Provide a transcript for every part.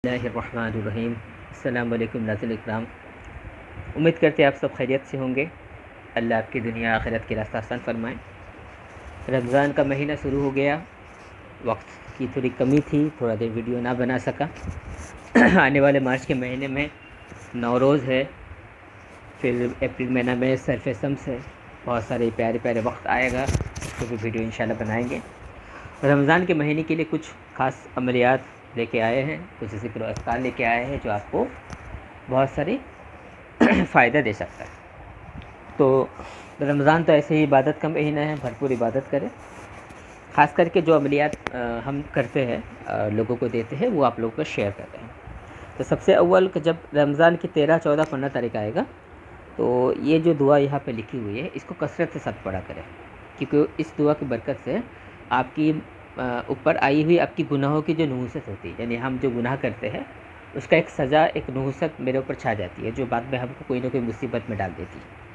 बिस्मिल्लाहिर्रहमानिर्रहीम। अस्सलाम वालेकुम नाज़रीन इकराम, उम्मीद करते हैं आप सब खैरियत से होंगे। अल्लाह आपकी दुनिया आखिरत की रास्ता आसान फरमाएँ। रमज़ान का महीना शुरू हो गया, वक्त की थोड़ी कमी थी, थोड़ा देर वीडियो ना बना सका। आने वाले मार्च के महीने में नौरोज़ है, फिर अप्रैल महीना में सरफ़ शम्स है, बहुत सारे प्यारे प्यारे वक्त आएगा, उसको भी वीडियो इंशाल्लाह बनाएंगे। रमज़ान के महीने के लिए कुछ ख़ास अमलियात लेके आए हैं, कुछ ज़िक्र अज़कार लेके आए हैं जो आपको बहुत सारी फ़ायदा दे सकता है। तो रमज़ान तो ऐसे ही इबादत का महीना है, भरपूर इबादत करें। ख़ास करके जो अमलियात हम करते हैं, लोगों को देते हैं, वो आप लोगों को शेयर करते हैं। तो सबसे अव्वल जब रमज़ान की 13, 14, 15 तारीख आएगा, तो ये जो दुआ यहाँ पे लिखी हुई है, इसको कसरत से सब पढ़ा करें, क्योंकि इस दुआ की बरकत से आपकी ऊपर आई हुई आपकी गुनाहों की जो नहुसत होती है, यानी हम जो गुनाह करते हैं उसका एक सज़ा, एक नहुसत मेरे ऊपर छा जाती है, जो बाद में हमको कोई ना कोई मुसीबत में डाल देती है।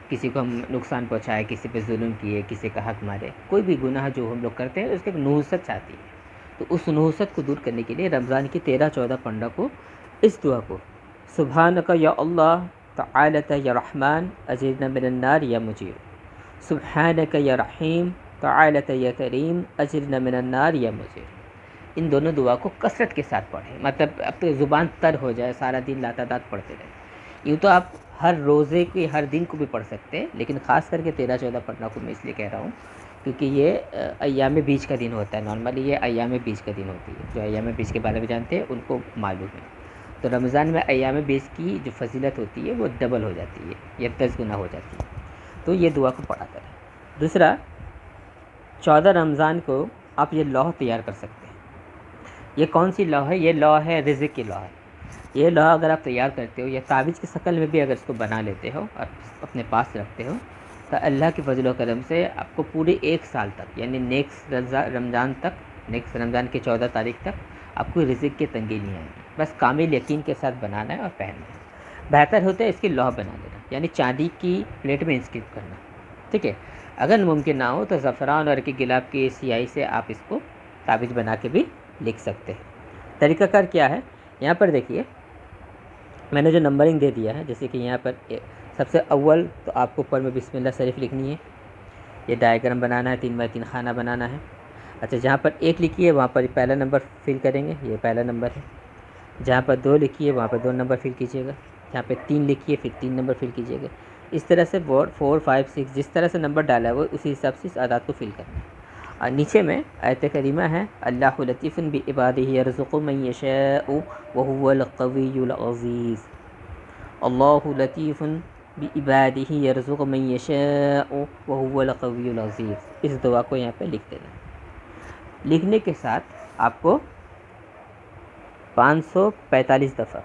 किसी को हम नुकसान पहुँचाए, किसी पे जुल्म किए, किसी का हक मारे, कोई भी गुनाह जो हम लोग करते हैं उसकी एक नहुसत चाहती है। तो उस नहुसत को दूर करने के लिए रमज़ान की 13, 14, 15 को इस दुआ को, सुब्हानका या अल्लाह तआलत या रहमान अजिरना मिनन्नार या मुजीर, सुब्हानका या रहीम तआलत या करीम अजिरना मिनन्नार या मुजीर, इन दोनों दुआ को कसरत के साथ पढ़ें। मतलब अब तो ज़ुबान तर हो जाए, सारा दिन लातादात पढ़ते रहें। यूँ तो आप हर रोज़े के हर दिन को भी पढ़ सकते हैं, लेकिन ख़ास करके 13, 14, 15 को मैं इसलिए कह रहा हूँ क्योंकि ये अय्याम बीज का दिन होता है। नॉर्मली ये अय्याम बीज का दिन होती है, जो अय्याम बीज के बारे में जानते हैं उनको मालूम है। तो रमज़ान में अय्याम बीज की जो फजीलत होती है वो डबल हो जाती है या 10 गुना हो जाती है। तो ये दुआ को पढ़ा करें। दूसरा, 14 रमज़ान को आप ये लौह तैयार कर सकते हैं। ये कौन सी लौ है? ये लौ है रिज़्क़ की लौ है। ये लौ अगर आप तैयार करते हो या तावीज़ की शक्ल में भी अगर इसको बना लेते हो और अपने पास रखते हो, तो अल्लाह के फजल व करम से आपको पूरे 1 साल तक, यानी नेक्स्ट रमज़ान तक, नेक्स्ट रमज़ान की 14 तारीख तक आपको रिज़्क़ की तंगी नहीं आएगी। बस कामिल यकीन के साथ बनाना है और पहनना है। बेहतर होता है इसकी लौ बना लेना, यानी चांदी की प्लेट में इंस्क्रिप्ट करना, ठीक है। अगर मुमकिन ना हो तो ज़फ़रान और की गिलाब की स्याही से आप इसको तावीज़ बना के भी लिख सकते हैं। तरीक़ाकार क्या है? यहाँ पर देखिए, मैंने जो नंबरिंग दे दिया है, जैसे कि यहाँ पर सबसे अव्वल तो आपको ऊपर में बिस्मिल्लाह शरीफ लिखनी है। ये डायग्राम बनाना है, 3 बाई 3 खाना बनाना है। अच्छा, जहाँ पर 1 लिखी है वहाँ पर पहला नंबर फिल करेंगे, ये पहला नंबर है। जहाँ पर 2 लिखी है वहाँ पर 2 नंबर फिल कीजिएगा। जहाँ पर 3 लिखी है फिर 3 नंबर फिल कीजिएगा। इस तरह से 4, 5, 6 जिस तरह से नंबर डाला है वो उसी हिसाब से इस आदात को फिल करना है। और नीचे में आयत करीमा है, अल्लाहु लतीफ़ुन बिइबादिही यर्ज़ुक़ु मन यशाअ व हुवल क़वियुल अज़ीज़। अल्लाहु लतीफ़ुन बिइबादिही यर्ज़ुक़ु मन यशाअ व हुवल क़वियुल अज़ीज़। इस दुआ को यहाँ पे लिख देना। लिखने के साथ आपको 545 दफ़ा,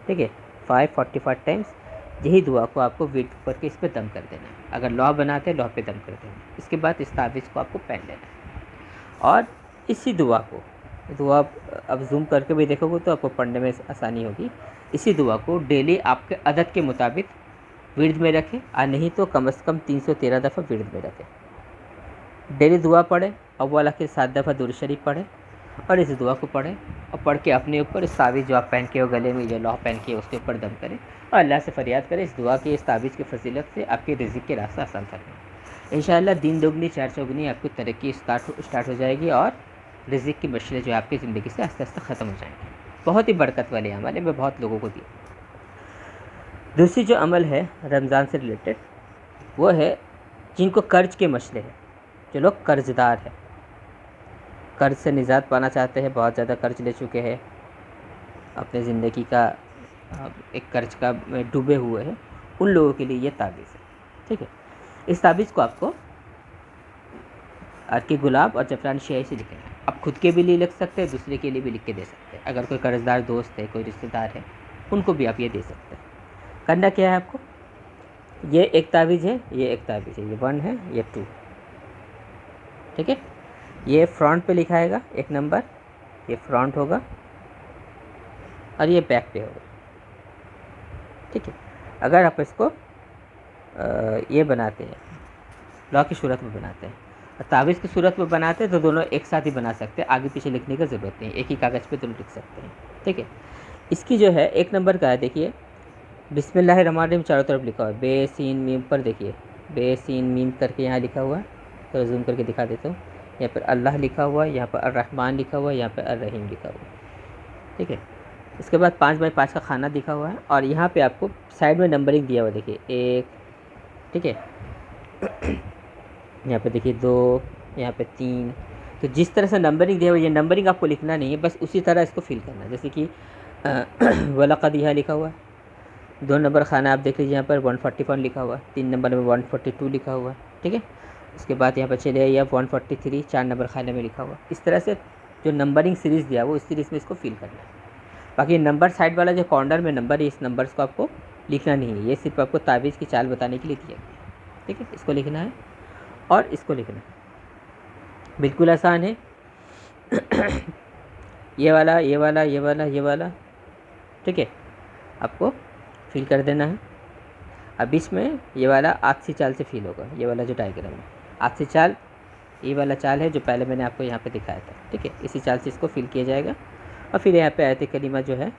ठीक है, 545 टाइम्स यही दुआ को आपको वेट करके इस पर दम कर देना है। अगर लौह बनाते हैं लौह पे दम कर देना है। इसके बाद इस तावीज़ को आपको पहन लेना है और इसी दुआ को, दुआ अब जूम करके भी देखोगे तो आपको पढ़ने में आसानी होगी। इसी दुआ को डेली आपके अदद के मुताबिक विर्द में रखें, और नहीं तो कम से कम 313 दफ़ा विर्द में रखें। डेली दुआ पढ़ें, अव्वल आखिर 7 दफ़ा दुरूद शरीफ पढ़ें और इस दुआ को पढ़ें और पढ़ के अपने ऊपर इस तावीज़ जो आप पहन के हो गले में, जो लौह पहन के उसके ऊपर दम करें और अल्लाह से फ़रियाद करें इस दुआ की, इस तावीज़ की फजीलत से आपके रिज़्क़ के रास्ता आसान करें। इंशाअल्लाह दिन दोगुनी चार चौगुनी आपकी तरक्की स्टार्ट हो जाएगी और रिज़्क़ की मशले जो आपकी ज़िंदगी से आस्ते आस्ते ख़त्म हो जाएंगे। बहुत ही बरकत वाले अमल है, मैं बहुत लोगों को दिया। दूसरी जो अमल है रमज़ान से रिलेटेड, वो है जिनको कर्ज़ के मसले हैं, जो लोग कर्ज़दार हैं, कर्ज़ से निजात पाना चाहते हैं, बहुत ज़्यादा कर्ज़ ले चुके हैं, अपने ज़िंदगी का एक कर्ज़ का डूबे हुए हैं, उन लोगों के लिए ये तावीज़ है, ठीक है। इस तावीज़ को आपको अर्की गुलाब और जफ़रान स्याही से लिखना है। आप खुद के भी लिए लिख सकते हैं, दूसरे के लिए भी लिख के दे सकते हैं। अगर कोई कर्ज़दार दोस्त है, कोई रिश्तेदार है, उनको भी आप ये दे सकते हैं। करना क्या है आपको, ये एक तावीज़ है, ये एक तावीज़ है, ये 1 है, ये 2, ठीक है। ये फ्रंट पे लिखाएगा एक नंबर, ये फ्रंट होगा और ये बैक पे होगा, ठीक है। अगर आप इसको ये बनाते हैं, लॉ की सूरत में बनाते हैं, तावीज़ की सूरत में बनाते हैं तो दोनों एक साथ ही बना सकते हैं, आगे पीछे लिखने की ज़रूरत नहीं, एक ही कागज़ पे दोनों लिख सकते हैं। ठीक है, इसकी जो है 1 नंबर का है, देखिए बिस्मिल्लाहिर्रहमानिर्रहीम चारों तरफ लिखा हुआ है, बे सीन मीम पर देखिए, बे सीन मीम करके यहाँ लिखा हुआ है, तो जूम करके दिखा देता हूँ। यहाँ पर अल्लाह लिखा हुआ है, यहाँ पर अर्रहमान लिखा हुआ है, यहाँ पर अर्रहीम लिखा हुआ है। ठीक है, इसके बाद 5x5 का खाना दिखा हुआ है और यहाँ पे आपको साइड में नंबरिंग दिया हुआ है, देखिए 1, ठीक है, यहाँ पे देखिए 2, यहाँ पे 3। तो जिस तरह से नंबरिंग दिया हुआ है, ये नंबरिंग आपको लिखना नहीं है, बस उसी तरह इसको फिल करना है। जैसे कि वलक़द यहाँ लिखा हुआ है, 2 नंबर खाना आप देख लीजिए, यहाँ पर 141 लिखा हुआ है, 3 नंबर में 142 लिखा हुआ है। ठीक है, उसके बाद यहाँ पर चले आइए 143 4 नंबर खाने में लिखा हुआ। इस तरह से जो नंबरिंग सीरीज़ दिया हुआ उस सीरीज़ में इसको फिल करना है। बाकी नंबर साइड वाला जो कॉर्नर में नंबर है, इस नंबर्स को आपको लिखना नहीं है, ये सिर्फ आपको तावीज़ की चाल बताने के लिए दिया गया है। ठीक है, इसको लिखना है और इसको लिखना है, बिल्कुल आसान है। ये वाला, ये वाला, ये वाला, ये वाला, ठीक है, आपको फिल कर देना है। अब इसमें ये वाला आपसी चाल से फिल होगा, ये वाला जो डायग्राम है आपसी चाल, ये वाला चाल है जो पहले मैंने आपको यहाँ पे दिखाया था। ठीक है, इसी चाल से इसको फिल किया जाएगा और फिर यहाँ पे आयत करीमा जो है,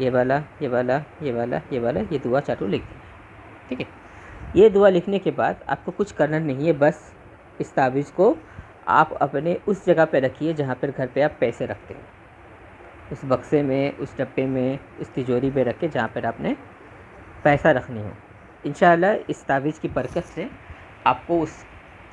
ये वाला, ये वाला, ये वाला, ये वाला, ये दुआ चारों लिख देना है। ठीक है, ये दुआ लिखने के बाद आपको कुछ करना नहीं है, बस इस तावीज़ को आप अपने उस जगह पे रखिए जहाँ पर घर पे आप पैसे रखते हो, उस बक्से में, उस डब्बे में, उस तिजोरी में रख के जहाँ पर आपने पैसा रखनी हो। इंशाअल्लाह इस तावीज़ की बरकत से आपको उस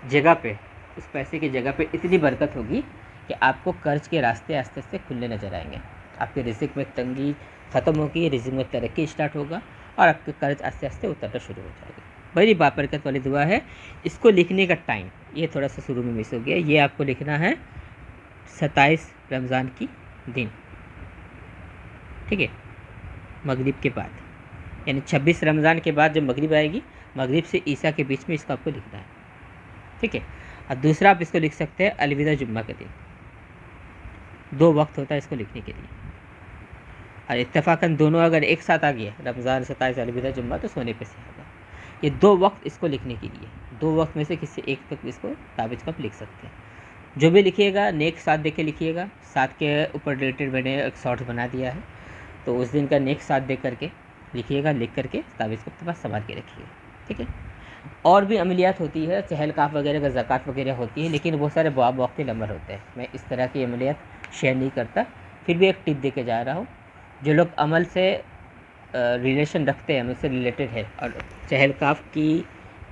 जगह पे, उस पैसे की जगह पे इतनी बरकत होगी कि आपको कर्ज के रास्ते आस्ते आस्ते खुलने नज़र आएंगे। आपके रिज़्क़ में तंगी ख़त्म होगी, रिज़्क़ में तरक्की स्टार्ट होगा और आपके कर्ज आस्ते आस्ते उतरना शुरू हो जाएगा। बड़ी बाबरकत वाली दुआ है। इसको लिखने का टाइम ये थोड़ा सा शुरू में मिस हो गया, ये आपको लिखना है 27 रमज़ान की दिन। ठीक है, मगरिब के बाद, यानी 26 रमज़ान के बाद जब मगरिब आएगी, मगरिब से ईसा के बीच में इसको आपको लिखना है। ठीक है, और दूसरा आप इसको लिख सकते हैं अलविदा जुम्मा के दिन, 2 वक्त होता है इसको लिखने के लिए, और इत्तेफाकन दोनों अगर एक साथ आ गया, रमज़ान 27 अलविदा जुम्मा, तो सोने पे से आएगा। ये 2 वक्त इसको लिखने के लिए, 2 वक्त में से किसी एक तक इसको तावीज़ का लिख सकते हैं। जो भी लिखिएगा नेक साथ दे के लिखिएगा, साथ के ऊपर रिलेटेड मैंने एक शॉर्ट बना दिया है, तो उस दिन का नेक साथ दे करके लिखिएगा, लिख करके तावीज़ को अपने पास संभाल के रखिएगा। ठीक है, और भी अमलियात होती है, चहल काफ वगैरह का, ज़कात वगैरह होती है, लेकिन बहुत सारे वक्ती नंबर होते हैं, मैं इस तरह की अमलियात शेयर नहीं करता। फिर भी एक टिप दे के जा रहा हूँ, जो लोग अमल से रिलेशन रखते हैं, अमल से रिलेटेड है और चहल काफ की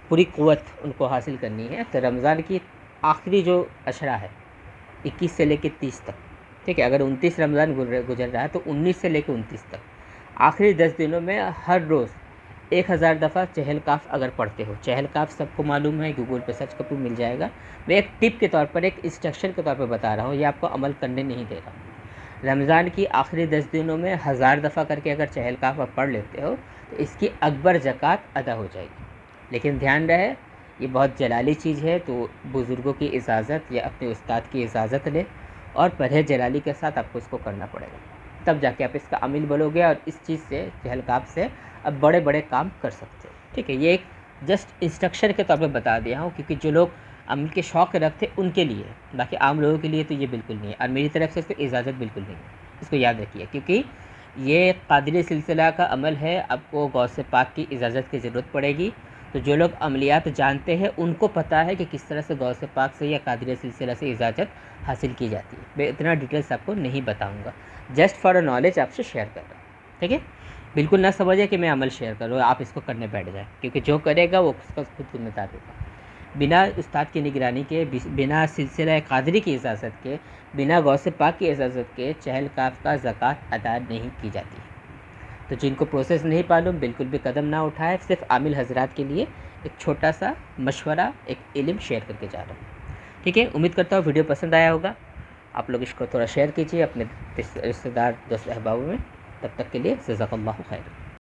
पूरी क़ुव्वत उनको हासिल करनी है, तो रमज़ान की आखिरी जो अशरा है 21 से लेकर 30 तक, ठीक है, अगर 29 रमज़ान गुजर रहा है तो 19 से लेकर 29 तक आखिरी 10 दिनों में हर रोज़ 1000 दफ़ा चहल काफ अगर पढ़ते हो, चहल काफ सबको मालूम है, गूगल पे सर्च करके मिल जाएगा। मैं एक टिप के तौर पर, एक इंस्ट्रक्शन के तौर पर बता रहा हूँ, ये आपको अमल करने नहीं दे रहा हूँ। रमज़ान की आखिरी 10 दिनों में 1000 दफ़ा करके अगर चहल काफ आप पढ़ लेते हो तो इसकी अकबर ज़कात अदा हो जाएगी। लेकिन ध्यान रहे ये बहुत जलाली चीज़ है, तो बुज़ुर्गों की इजाज़त या अपने उस्ताद की इजाज़त लें और परहेज़ जलाली के साथ आपको इसको करना पड़ेगा, तब जाके आप इसका अमील बनोगे और इस चीज़ से, चहल काफ से अब बड़े बड़े काम कर सकते हो। ठीक है, ये एक जस्ट इंस्ट्रक्शन के तौर पे बता दिया हूँ, क्योंकि जो लोग अमल के शौक़ रखते उनके लिए, बाकी आम लोगों के लिए तो ये बिल्कुल नहीं है, और मेरी तरफ से इसको इजाज़त बिल्कुल नहीं है, इसको याद रखिए, क्योंकि ये कादिरी सिलसिला का अमल है, आपको गौसे पाक की इजाज़त की ज़रूरत पड़ेगी। तो जो लोग अमलियात जानते हैं उनको पता है कि किस तरह से गौसे पाक से या कादिरी सिलसिला से इजाज़त हासिल की जाती है। मैं इतना डिटेल्स आपको नहीं बताऊँगा, जस्ट फॉर नॉलेज आपसे शेयर कर रहा हूँ। ठीक है, बिल्कुल ना समझिए कि मैं अमल शेयर कर रहा हूँ, आप इसको करने बैठ जाए, क्योंकि जो करेगा वो उसका खुद जिम्मेदार होगा। बिना उस्ताद की निगरानी के, बिना सिलसिला कादरी की इजाज़त के, बिना गौसे पाक की इजाज़त के चहल काफ का ज़कात अदा नहीं की जाती। तो जिनको प्रोसेस नहीं मालूम बिल्कुल भी कदम ना उठाए। सिर्फ आमिल हजरात के लिए एक छोटा सा मशवरा, एक इल्म शेयर करके जा रहा हूँ। ठीक है, उम्मीद करता हूँ वीडियो पसंद आया होगा। आप लोग इसको थोड़ा शेयर कीजिए अपने रिश्तेदार, दोस्त अहबाब में। तब तक के लिए जज़ाकल्लाहु खैर।